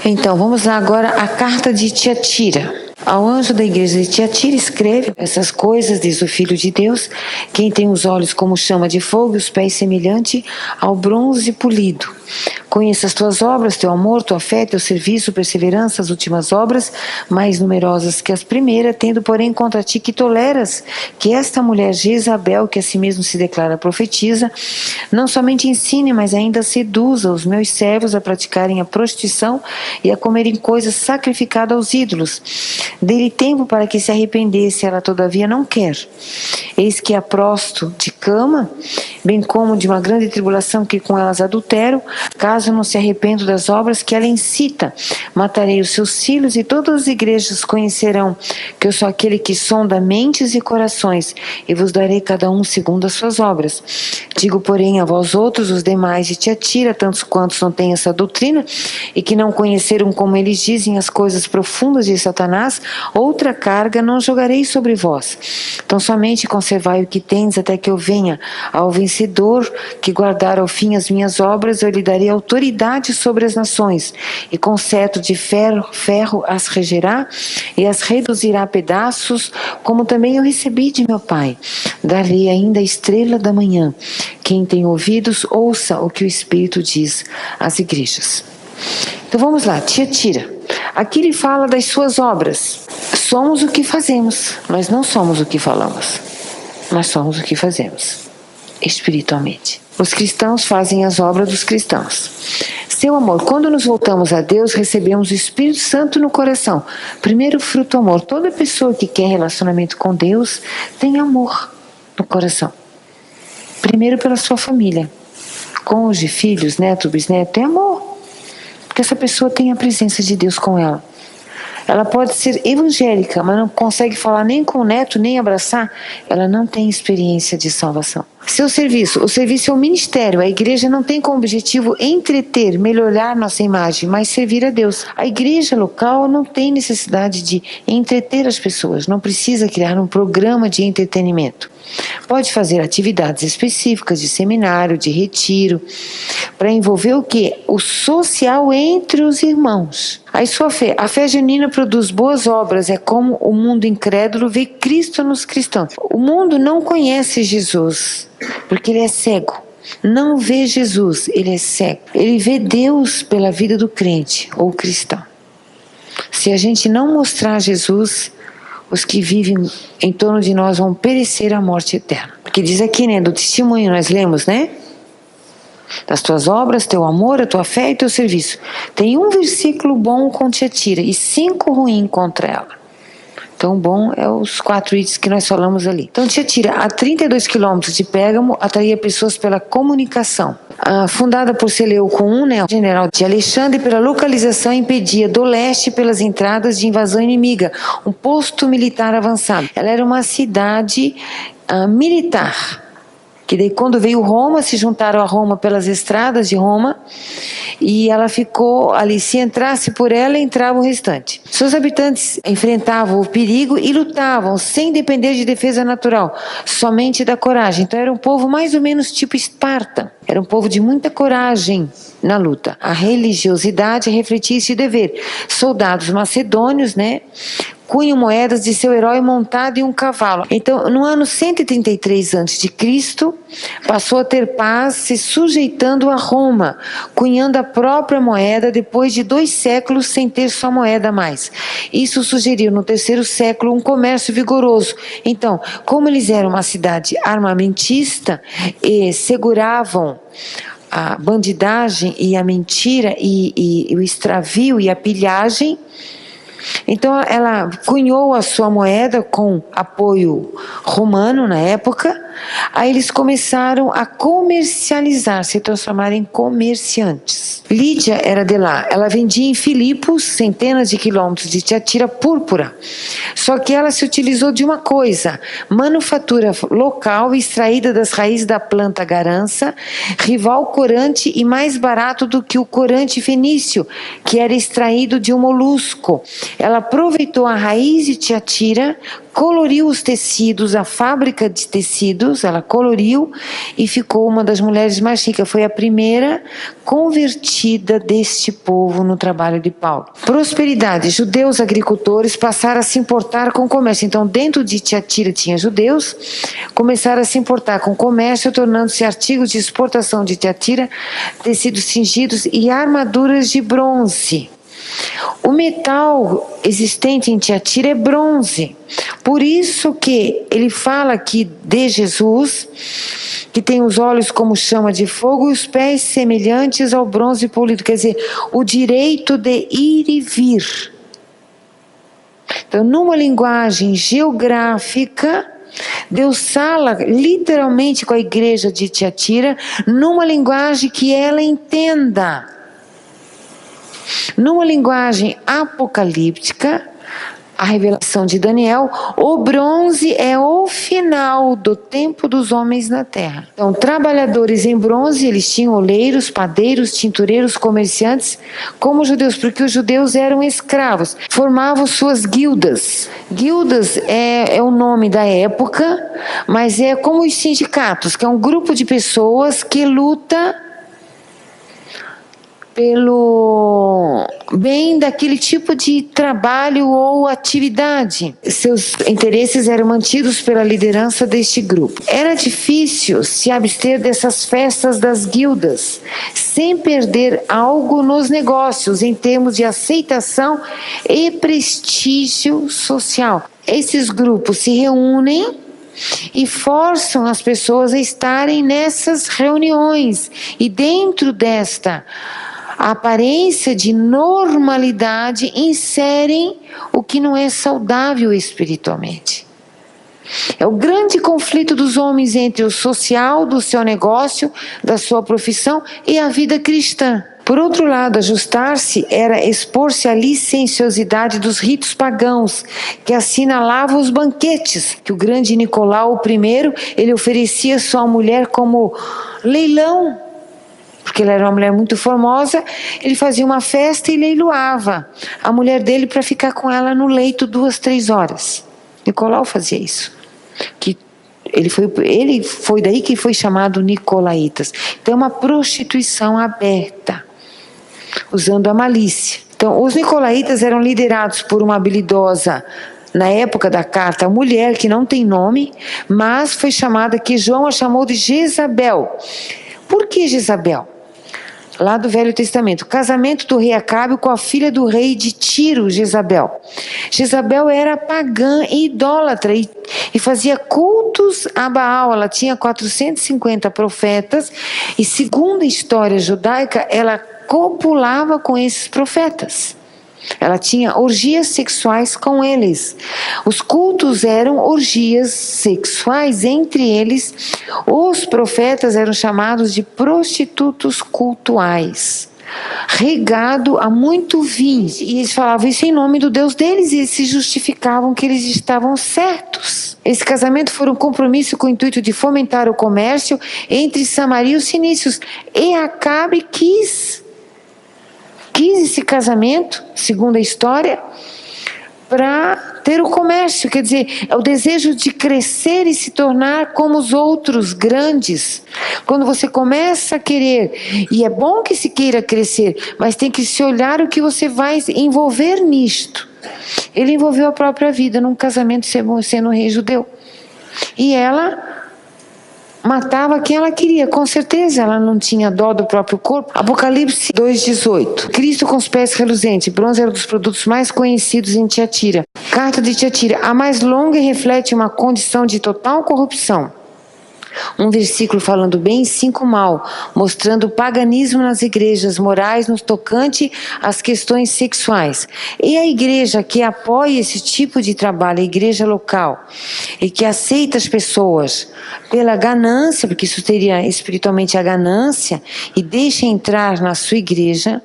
Então, vamos lá agora a carta de Tiatira. Ao anjo da igreja de Tiatira escreve: essas coisas, diz o Filho de Deus, quem tem os olhos como chama de fogo e os pés semelhante ao bronze polido. Conheça as tuas obras, teu amor, tua fé, teu serviço, perseverança, as últimas obras, mais numerosas que as primeiras, tendo, porém, contra ti que toleras que esta mulher Jezabel, que a si mesmo se declara profetiza, não somente ensine, mas ainda seduza os meus servos a praticarem a prostituição e a comerem coisas sacrificadas aos ídolos. Dele tempo para que se arrependesse, ela todavia não quer. Eis que a prosto de cama, bem como de uma grande tribulação que com elas adultero, caso não se arrependo das obras que ela incita, matarei os seus filhos, e todas as igrejas conhecerão que eu sou aquele que sonda mentes e corações, e vos darei cada um segundo as suas obras. Digo, porém, a vós outros, os demais de Tiatira, tantos quantos não têm essa doutrina, e que não conheceram, como eles dizem, as coisas profundas de Satanás, outra carga não jogarei sobre vós. Então somente conservai o que tendes até que eu venha. Ao vencedor que guardar ao fim as minhas obras, eu lhe darei autoridade sobre as nações, e com cetro de ferro as regerá e as reduzirá a pedaços, como também eu recebi de meu Pai. Dar-lhe ainda a estrela da manhã. Quem tem ouvidos, ouça o que o Espírito diz às igrejas. Então vamos lá, Tiatira. Aqui ele fala das suas obras. Somos o que fazemos, nós não somos o que falamos. Nós somos o que fazemos, espiritualmente. Os cristãos fazem as obras dos cristãos. Seu amor, quando nos voltamos a Deus, recebemos o Espírito Santo no coração. Primeiro fruto, amor. Toda pessoa que quer relacionamento com Deus tem amor no coração. Primeiro pela sua família. Cônjuge, filhos, neto, bisneto, tem amor. Porque essa pessoa tem a presença de Deus com ela. Ela pode ser evangélica, mas não consegue falar nem com o neto, nem abraçar. Ela não tem experiência de salvação. Seu serviço. O serviço é o ministério. A igreja não tem como objetivo entreter, melhorar nossa imagem, mas servir a Deus. A igreja local não tem necessidade de entreter as pessoas. Não precisa criar um programa de entretenimento. Pode fazer atividades específicas de seminário, de retiro, para envolver o quê? O social entre os irmãos. Aí sua fé. A fé genuína produz boas obras. É como o mundo incrédulo vê Cristo nos cristãos. O mundo não conhece Jesus, porque ele é cego. Não vê Jesus, ele é cego. Ele vê Deus pela vida do crente ou cristão. Se a gente não mostrar Jesus, os que vivem em torno de nós vão perecer a morte eterna. Porque diz aqui, né, do testemunho, nós lemos, né? Das tuas obras, teu amor, a tua fé e teu serviço. Tem um versículo bom com Tiatira e 5 ruins contra ela. Então, bom é os 4 itens que nós falamos ali. Então, Tiatira, a 32 quilômetros de Pérgamo, atraía pessoas pela comunicação. Fundada por Seleuco I, né, general de Alexandre, pela localização impedia do leste pelas entradas de invasão inimiga, um posto militar avançado. Ela era uma cidade militar, que daí quando veio Roma, se juntaram a Roma pelas estradas de Roma, e ela ficou ali, se entrasse por ela, entrava o restante. Seus habitantes enfrentavam o perigo e lutavam sem depender de defesa natural, somente da coragem. Então era um povo mais ou menos tipo Esparta, era um povo de muita coragem na luta. A religiosidade refletia esse dever. Soldados macedônios, né, cunham moedas de seu herói montado em um cavalo. Então, no ano 133 a.C., passou a ter paz, se sujeitando a Roma, cunhando a própria moeda depois de 2 séculos sem ter sua moeda mais. Isso sugeriu no 3º século um comércio vigoroso. Então, como eles eram uma cidade armamentista e seguravam a bandidagem e a mentira e o extravio e a pilhagem, então ela cunhou a sua moeda com apoio romano na época. Aí eles começaram a comercializar, se transformar em comerciantes. Lídia era de lá. Ela vendia em Filipos, centenas de quilômetros de Tiatira, púrpura. Só que ela se utilizou de uma coisa, manufatura local extraída das raízes da planta garança, rival corante e mais barato do que o corante fenício, que era extraído de um molusco. Ela aproveitou a raiz de Tiatira, coloriu os tecidos, a fábrica de tecidos, ela coloriu e ficou uma das mulheres mais ricas. Foi a primeira convertida deste povo no trabalho de Paulo. Prosperidade. Judeus agricultores passaram a se importar com o comércio. Então, dentro de Tiatira tinha judeus, começaram a se importar com o comércio, tornando-se artigos de exportação de Tiatira, tecidos cingidos e armaduras de bronze. O metal existente em Tiatira é bronze. Por isso que ele fala aqui de Jesus, que tem os olhos como chama de fogo e os pés semelhantes ao bronze polido. Quer dizer, o direito de ir e vir. Então, numa linguagem geográfica, Deus fala literalmente com a igreja de Tiatira, numa linguagem que ela entenda. Numa linguagem apocalíptica, a revelação de Daniel, o bronze é o final do tempo dos homens na terra. Então, trabalhadores em bronze, eles tinham oleiros, padeiros, tintureiros, comerciantes, como os judeus, porque os judeus eram escravos, formavam suas guildas. Guildas é o nome da época, mas é como os sindicatos, que é um grupo de pessoas que luta pelo bem daquele tipo de trabalho ou atividade. Seus interesses eram mantidos pela liderança deste grupo. Era difícil se abster dessas festas das guildas, sem perder algo nos negócios, em termos de aceitação e prestígio social. Esses grupos se reúnem e forçam as pessoas a estarem nessas reuniões. E dentro desta a aparência de normalidade, inserem o que não é saudável espiritualmente. É o grande conflito dos homens entre o social, do seu negócio, da sua profissão e a vida cristã. Por outro lado, ajustar-se era expor-se à licenciosidade dos ritos pagãos, que assinalavam os banquetes, que o grande Nicolau I, ele oferecia sua mulher como leilão, porque ela era uma mulher muito formosa, ele fazia uma festa e leiloava a mulher dele para ficar com ela no leito 2, 3 horas. Nicolau fazia isso. Ele foi daí que foi chamado Nicolaitas. Então é uma prostituição aberta, usando a malícia. Então os Nicolaitas eram liderados por uma habilidosa, na época da carta, mulher que não tem nome, mas foi chamada, que João a chamou de Jezabel. Por que Jezabel? Lá do Velho Testamento, casamento do rei Acabe com a filha do rei de Tiro, Jezabel. Jezabel era pagã e idólatra e fazia cultos a Baal. Ela tinha 450 profetas e, segundo a história judaica, ela copulava com esses profetas. Ela tinha orgias sexuais com eles. Os cultos eram orgias sexuais, entre eles, os profetas eram chamados de prostitutos cultuais, regado a muito vinho. E eles falavam isso em nome do Deus deles, e eles se justificavam que eles estavam certos. Esse casamento foi um compromisso com o intuito de fomentar o comércio entre Samaria e os fenícios. E Acabe quis esse casamento, segundo a história, para ter o comércio, quer dizer, é o desejo de crescer e se tornar como os outros grandes. Quando você começa a querer, e é bom que se queira crescer, mas tem que se olhar o que você vai envolver nisto. Ele envolveu a própria vida num casamento sendo um rei judeu. E ela matava quem ela queria, com certeza ela não tinha dó do próprio corpo. Apocalipse 2,18. Cristo com os pés reluzentes. Bronze era um dos produtos mais conhecidos em Tiatira. Carta de Tiatira, a mais longa, e reflete uma condição de total corrupção. Um versículo falando bem, 5 mal, mostrando o paganismo nas igrejas morais no tocante às questões sexuais. E a igreja que apoia esse tipo de trabalho, a igreja local, e que aceita as pessoas pela ganância, porque isso teria espiritualmente a ganância, e deixa entrar na sua igreja,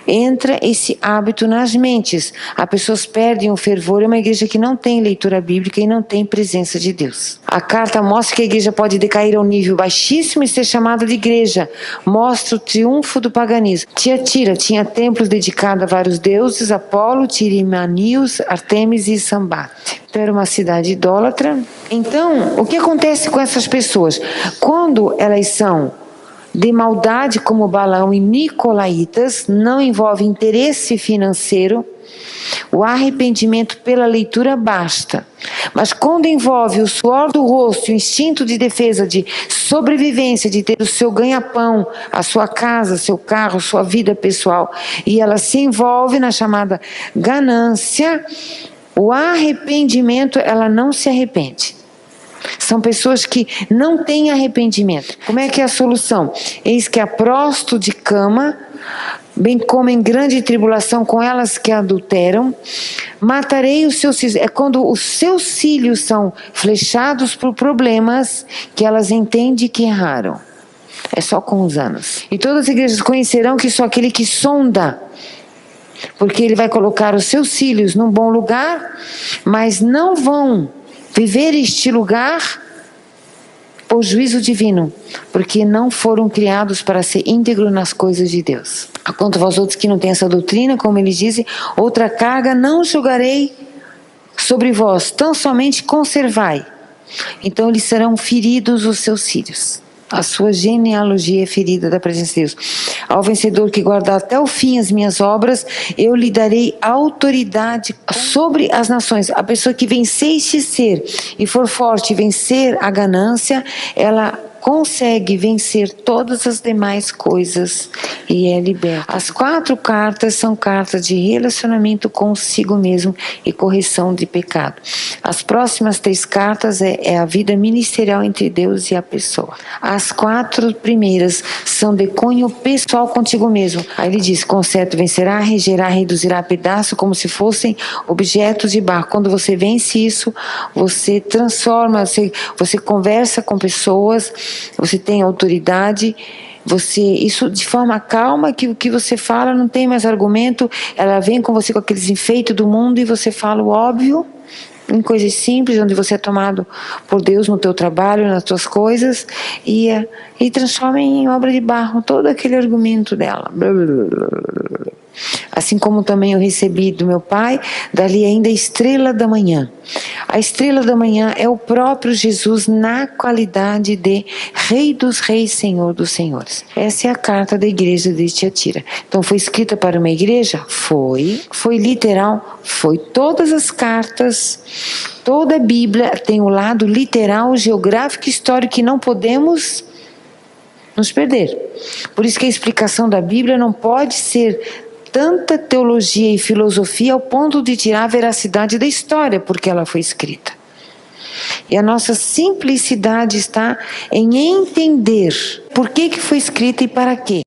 entra esse hábito nas mentes. As pessoas perdem o fervor. É uma igreja que não tem leitura bíblica e não tem presença de Deus. A carta mostra que a igreja pode decair a um nível baixíssimo e ser chamada de igreja. Mostra o triunfo do paganismo. Tiatira tinha templos dedicados a vários deuses: Apolo, Tirimanius, Artemis e Sambate. Então era uma cidade idólatra. Então, o que acontece com essas pessoas? Quando elas são de maldade, como Balaão e Nicolaitas, não envolve interesse financeiro, o arrependimento pela leitura basta. Mas quando envolve o suor do rosto, o instinto de defesa, de sobrevivência, de ter o seu ganha-pão, a sua casa, seu carro, sua vida pessoal, e ela se envolve na chamada ganância, o arrependimento, ela não se arrepende. São pessoas que não têm arrependimento. Como é que é a solução? Eis que aprosto de cama, bem como em grande tribulação com elas que adulteram, matarei os seus cílios. É quando os seus cílios são flechados por problemas que elas entendem que erraram. É só com os anos. E todas as igrejas conhecerão que sou aquele que sonda, porque ele vai colocar os seus cílios num bom lugar, mas não vão viver este lugar por juízo divino, porque não foram criados para ser íntegros nas coisas de Deus. Quanto aos outros que não têm essa doutrina, como eles dizem, outra carga não julgarei sobre vós, tão somente conservai. Então eles serão feridos os seus cílios. A sua genealogia é ferida da presença de Deus. Ao vencedor que guardar até o fim as minhas obras, eu lhe darei autoridade sobre as nações. A pessoa que vencer este ser e for forte e vencer a ganância, ela consegue vencer todas as demais coisas e é liberta. As 4 cartas são cartas de relacionamento consigo mesmo e correção de pecado. As próximas 3 cartas é a vida ministerial entre Deus e a pessoa. As 4 primeiras são de cunho pessoal contigo mesmo. Aí ele diz: conserto vencerá, regerá, reduzirá a pedaço como se fossem objetos de barro. Quando você vence isso, você transforma, você conversa com pessoas, você tem autoridade, isso de forma calma, que o que você fala não tem mais argumento, ela vem com você com aqueles enfeites do mundo e você fala o óbvio, em coisas simples, onde você é tomado por Deus no teu trabalho, nas tuas coisas, e transforma em obra de barro todo aquele argumento dela. Assim como também eu recebi do meu pai, dali ainda a estrela da manhã. A estrela da manhã é o próprio Jesus na qualidade de Rei dos Reis, Senhor dos Senhores. Essa é a carta da igreja de Tiatira. Então foi escrita para uma igreja? Foi literal? Foi. Todas as cartas, toda a Bíblia tem o lado literal, geográfico e histórico que não podemos nos perder. Por isso que a explicação da Bíblia não pode ser tanta teologia e filosofia ao ponto de tirar a veracidade da história, porque ela foi escrita. E a nossa simplicidade está em entender por que foi escrita e para quê.